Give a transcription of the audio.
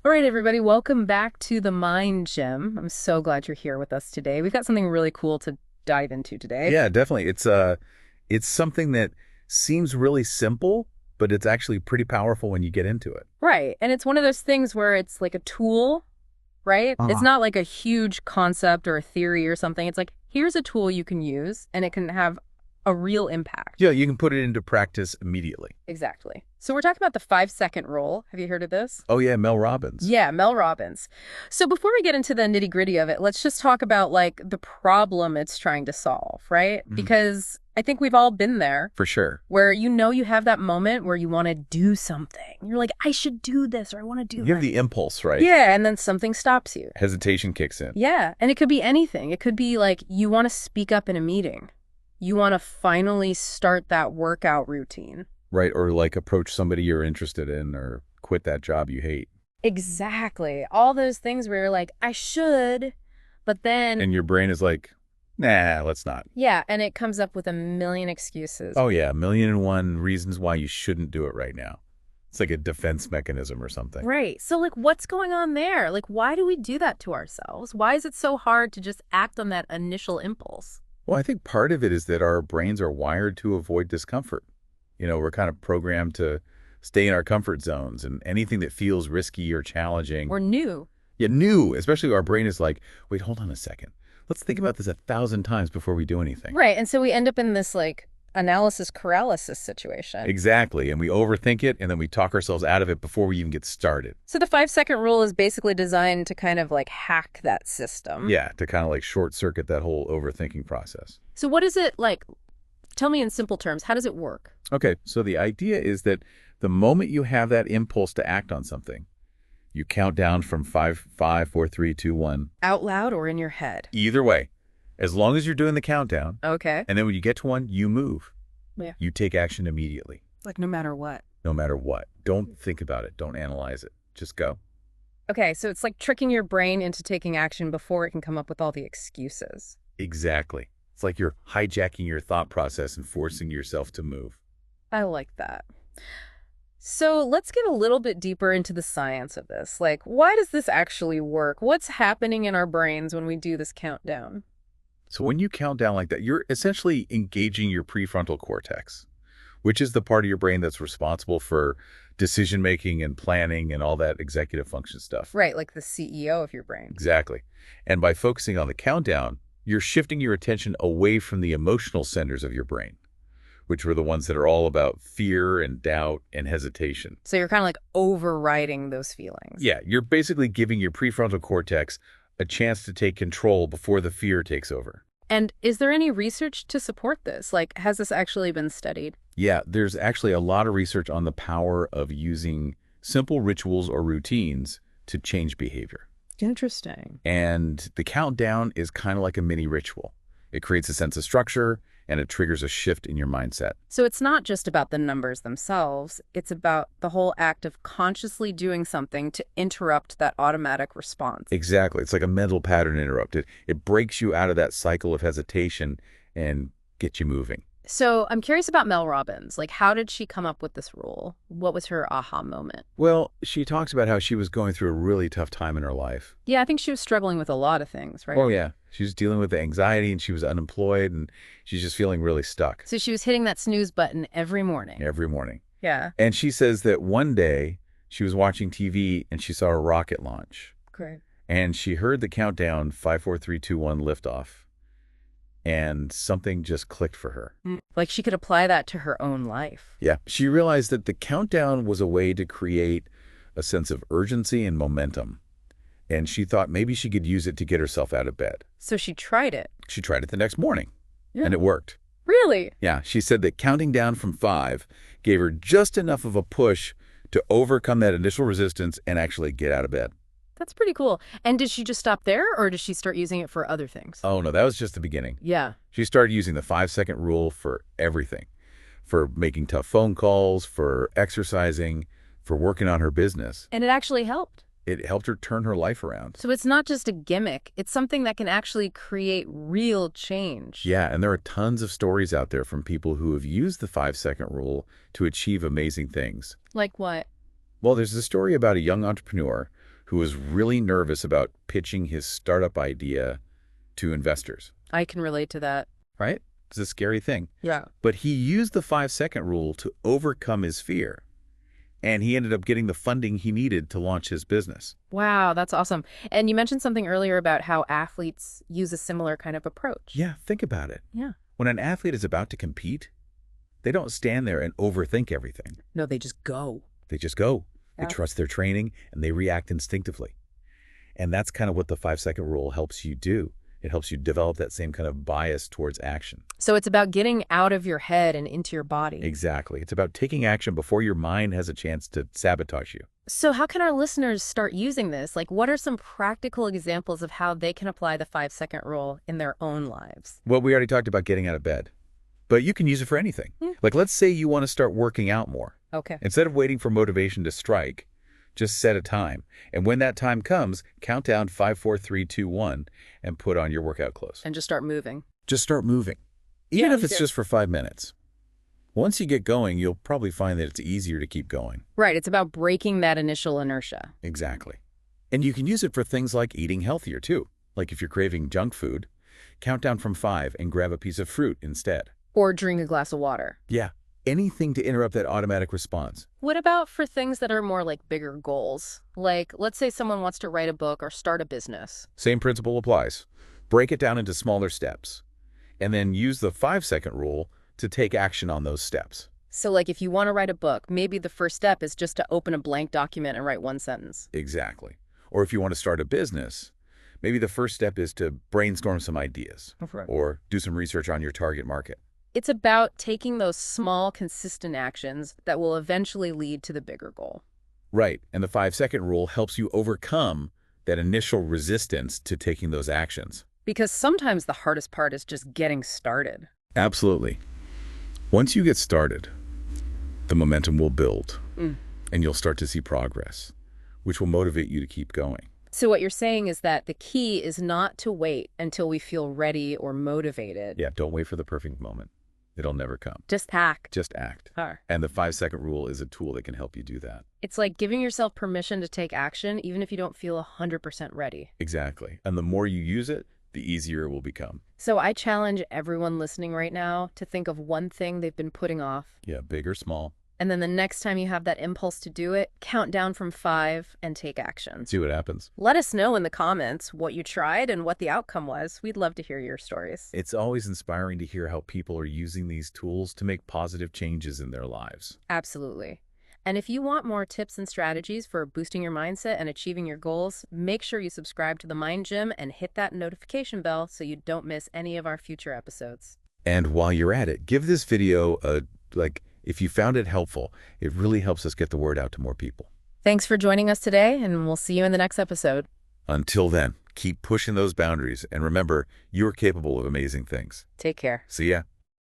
All right, everybody, welcome back to the Mind Gym. I'm so glad you're here with us today. We've got something really cool to dive into today. Yeah, definitely. It's something that seems really simple, but it's actually pretty powerful when you get into it. Right. And it's one of those things where it's like a tool, right? It's Uh-huh. not like a huge concept or a theory or something. It's like, here's a tool you can use and it can have a real impact. Yeah, you can put it into practice immediately. Exactly. So we're talking about the 5-second rule. Have you heard of this? Oh yeah, Mel Robbins. Yeah, Mel Robbins. So before we get into the nitty-gritty of it, let's just talk about like the problem it's trying to solve, right? Mhm. Because I think we've all been there For sure. where you have that moment where you want to do something. You're like, I should do this or I want to do You have that. the impulse, right? Yeah, and then something stops you. Hesitation kicks in. Yeah, and it could be anything. It could be like you want to speak up in a meeting. You want to finally start that workout routine. Right? Or like approach somebody you're interested in or quit that job you hate. Exactly. All those things where you're like, I should, but then, And your brain is like, nah, let's not. yeah, and it comes up with a million excuses. Oh yeah, 1,000,001 reasons why you shouldn't do it right now. It's like a defense mechanism or something. Right. So, like, what's going on there? Like, why do we do that to ourselves? Why is it so hard to just act on that initial impulse? Well, I think part of it is that our brains are wired to avoid discomfort. We're kind of programmed to stay in our comfort zones, and anything that feels risky or challenging, We're new. yet new, especially our brain is like, wait, hold on a second. Let's think about this 1,000 times before we do anything. Right. And so we end up in this, like, analysis paralysis situation. Exactly. And we overthink it, and then we talk ourselves out of it before we even get started. So the 5-second rule is basically designed to kind of like hack that system. Yeah, to kind of like short circuit that whole overthinking process. So what is it like? Tell me in simple terms, how does it work? Okay, so the idea is that the moment you have that impulse to act on something, you count down from 5, 4, 3, 2, 1. Out loud or in your head? Either way, as long as you're doing the countdown, Okay. and then when you get to one, you move. Yeah. You take action immediately, Like no matter what. no matter what. Don't think about it. Don't analyze it. Just go. Okay, so it's like tricking your brain into taking action before it can come up with all the excuses. Exactly. It's like you're hijacking your thought process and forcing yourself to move. I like that. So let's get a little bit deeper into the science of this. Like, why does this actually work? What's happening in our brains when we do this countdown? So when you count down like that, you're essentially engaging your prefrontal cortex, which is the part of your brain that's responsible for decision making and planning and all that executive function stuff. Right, like the CEO of your brain. Exactly. And by focusing on the countdown, you're shifting your attention away from the emotional centers of your brain, which were the ones that are all about fear and doubt and hesitation. So you're kind of like overriding those feelings. Yeah, you're basically giving your prefrontal cortex a chance to take control before the fear takes over. And is there any research to support this? Like, has this actually been studied? Yeah, there's actually a lot of research on the power of using simple rituals or routines to change behavior. Interesting. And the countdown is kind of like a mini ritual. It creates a sense of structure and it triggers a shift in your mindset. So it's not just about the numbers themselves, it's about the whole act of consciously doing something to interrupt that automatic response. Exactly. It's like a mental pattern interrupted. It breaks you out of that cycle of hesitation and gets you moving. So I'm curious about Mel Robbins. Like, how did she come up with this rule? What was her aha moment? Well, she talks about how she was going through a really tough time in her life. Yeah, I think she was struggling with a lot of things, right? Oh, yeah. She was dealing with the anxiety and she was unemployed and she's just feeling really stuck So she was hitting that snooze button every morning. every morning. Yeah. And she says that one day she was watching TV and she saw a rocket launch Great. and she heard the countdown 5, 4, 3, 2, 1 liftoff. And something just clicked for her. Like she could apply that to her own life. Yeah. She realized that the countdown was a way to create a sense of urgency and momentum. And she thought maybe she could use it to get herself out of bed. So she tried it. She tried it the next morning, Yeah. and it worked. Really? Yeah, she said that counting down from 5 gave her just enough of a push to overcome that initial resistance and actually get out of bed. That's pretty cool. And did she just stop there or did she start using it for other things? Oh, no, that was just the beginning. Yeah. She started using the 5-second rule for everything, for making tough phone calls, for exercising, for working on her business. And it actually helped. It helped her turn her life around. So it's not just a gimmick. It's something that can actually create real change. Yeah, and there are tons of stories out there from people who have used the 5-second rule to achieve amazing things. Like what? Well, there's a story about a young entrepreneur who was really nervous about pitching his startup idea to investors, I can relate to that. right? It's a scary thing. Yeah. But he used the 5-second rule to overcome his fear, and he ended up getting the funding he needed to launch his business. Wow, that's awesome. And you mentioned something earlier about how athletes use a similar kind of approach. Yeah, think about it. Yeah. When an athlete is about to compete, they don't stand there and overthink everything. No, they just go. They just go. They Yeah. trust their training, and they react instinctively. And that's kind of what the 5-second rule helps you do. It helps you develop that same kind of bias towards action. So it's about getting out of your head and into your body. Exactly. It's about taking action before your mind has a chance to sabotage you. So how can our listeners start using this? Like, what are some practical examples of how they can apply the 5-second rule in their own lives? Well, we already talked about getting out of bed, but you can use it for anything. Yeah. Like, let's say you want to start working out more. Okay. Instead of waiting for motivation to strike, just set a time. And when that time comes, count down 5, 4, 3, 2, 1, and put on your workout clothes. And just start moving. Just start moving, even if me it's too. just for 5 minutes. Once you get going, you'll probably find that it's easier to keep going. Right. It's about breaking that initial inertia. Exactly. And you can use it for things like eating healthier, too. Like if you're craving junk food, count down from 5 and grab a piece of fruit instead. Or drink a glass of water. Yeah, anything to interrupt that automatic response. What about for things that are more like bigger goals? Like, let's say someone wants to write a book or start a business. Same principle applies. Break it down into smaller steps, and then use the 5-second rule to take action on those steps. So like if you want to write a book, maybe the first step is just to open a blank document and write one sentence. Exactly. Or if you want to start a business, maybe the first step is to brainstorm some ideas or do some research on your target market. It's about taking those small, consistent actions that will eventually lead to the bigger goal. Right. And the 5-second rule helps you overcome that initial resistance to taking those actions. Because sometimes the hardest part is just getting started. Absolutely. Once you get started, the momentum will build and you'll start to see progress, which will motivate you to keep going. So what you're saying is that the key is not to wait until we feel ready or motivated. Yeah, don't wait for the perfect moment. It'll never come. Just act. Just act. Huh. And the 5-second rule is a tool that can help you do that. It's like giving yourself permission to take action even if you don't feel 100% ready. Exactly. And the more you use it, the easier it will become. So I challenge everyone listening right now to think of one thing they've been putting off. Yeah, big or small. And then the next time you have that impulse to do it, count down from 5 and take action. See what happens. Let us know in the comments what you tried and what the outcome was. We'd love to hear your stories. It's always inspiring to hear how people are using these tools to make positive changes in their lives. Absolutely. And if you want more tips and strategies for boosting your mindset and achieving your goals, make sure you subscribe to the Mind Gym and hit that notification bell so you don't miss any of our future episodes. And while you're at it, give this video a like. If you found it helpful, it really helps us get the word out to more people. Thanks for joining us today, and we'll see you in the next episode. Until then, keep pushing those boundaries, and remember, you're capable of amazing things. Take care. See ya.